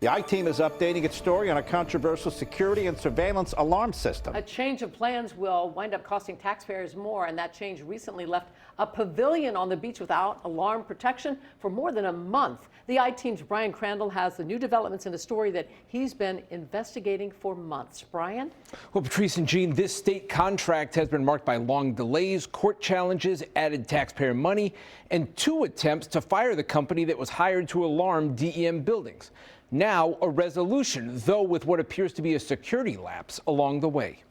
The I-Team is updating its story on a controversial security and surveillance alarm system. A change of plans will wind up costing taxpayers more, and that change recently left a pavilion on the beach without alarm protection for more than a month. The I-Team's Brian Crandall has the new developments in a story that he's been investigating for months. Brian? Well, Patrice and Jean, this state contract has been marked by long delays, court challenges, added taxpayer money, and 2 attempts to fire the company that was hired to alarm DEM buildings. Now a resolution, though with what appears to be a security lapse along the way.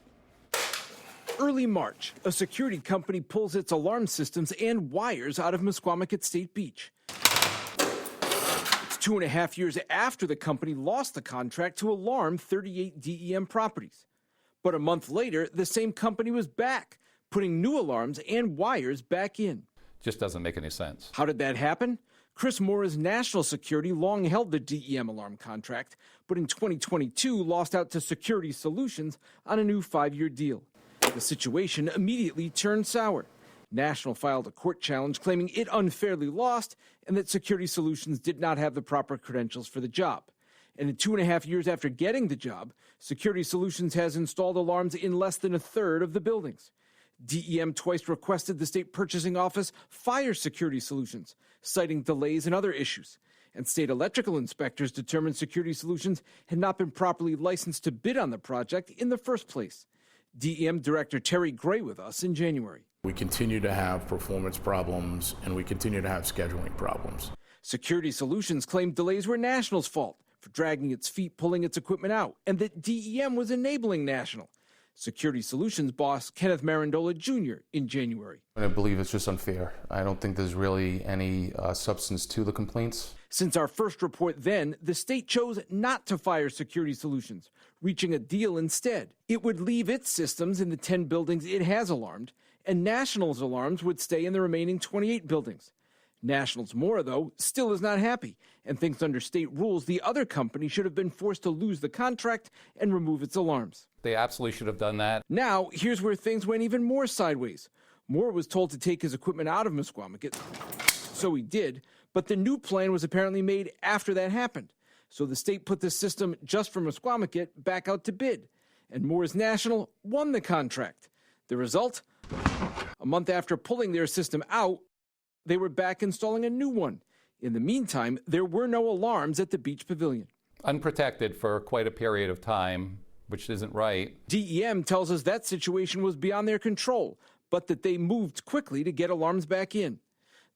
Early March, a security company pulls its alarm systems and wires out of Woonsocket State Beach. It's 2.5 years after the company lost the contract to alarm 38 DEM properties. But a month later, the same company was back, putting new alarms and wires back in. Just doesn't make any sense. How did that happen? Chris Mora's National Security long held the DEM alarm contract, but in 2022 lost out to Security Solutions on a new 5-year deal. The situation immediately turned sour. National filed a court challenge claiming it unfairly lost and that Security Solutions did not have the proper credentials for the job. And in 2.5 years after getting the job, Security Solutions has installed alarms in less than 1/3 of the buildings. DEM twice requested the state purchasing office fire Security Solutions, citing delays and other issues. And state electrical inspectors determined Security Solutions had not been properly licensed to bid on the project in the first place. DEM Director Terry Gray with us in January. We continue to have performance problems and we continue to have scheduling problems. Security Solutions claimed delays were National's fault for dragging its feet pulling its equipment out, and that DEM was enabling National. Security Solutions boss Kenneth Marandola Jr. in January. I believe it's just unfair. I don't think there's really any substance to the complaints. Since our first report then, the state chose not to fire Security Solutions, reaching a deal instead. It would leave its systems in the 10 buildings it has alarmed, and National's alarms would stay in the remaining 28 buildings. National's Mora, though, still is not happy and thinks under state rules the other company should have been forced to lose the contract and remove its alarms. They absolutely should have done that. Now, here's where things went even more sideways. Mora was told to take his equipment out of Woonsocket, so he did, but the new plan was apparently made after that happened. So the state put the system just from Woonsocket back out to bid, and Mora's National won the contract. The result? A month after pulling their system out, they were back installing a new one. In the meantime, there were no alarms at the beach pavilion. Unprotected for quite a period of time, which isn't right. DEM tells us that situation was beyond their control, but that they moved quickly to get alarms back in.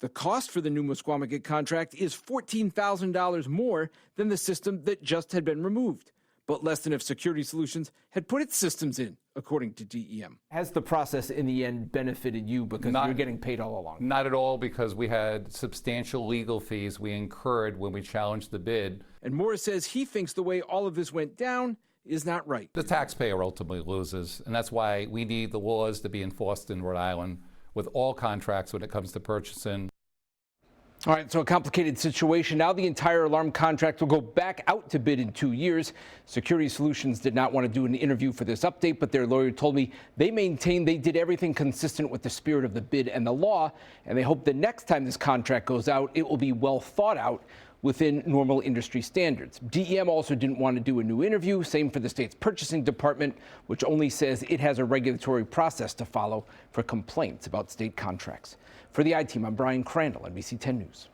The cost for the new Woonsocket contract is $14,000 more than the system that just had been removed, but less than if Security Solutions had put its systems in, according to DEM. Has the process in the end benefited you because you're getting paid all along? Not at all, because we had substantial legal fees we incurred when we challenged the bid. And Morris says he thinks the way all of this went down is not right. The taxpayer ultimately loses, and that's why we need the laws to be enforced in Rhode Island with all contracts when it comes to purchasing. All right, so a complicated situation. Now the entire alarm contract will go back out to bid in 2 years. Security Solutions did not want to do an interview for this update, but their lawyer told me they maintain they did everything consistent with the spirit of the bid and the law, and they hope the next time this contract goes out, it will be well thought out within normal industry standards. DEM also didn't want to do a new interview. Same for the state's purchasing department, which only says it has a regulatory process to follow for complaints about state contracts. For the I-Team, I'm Brian Crandall, NBC 10 News.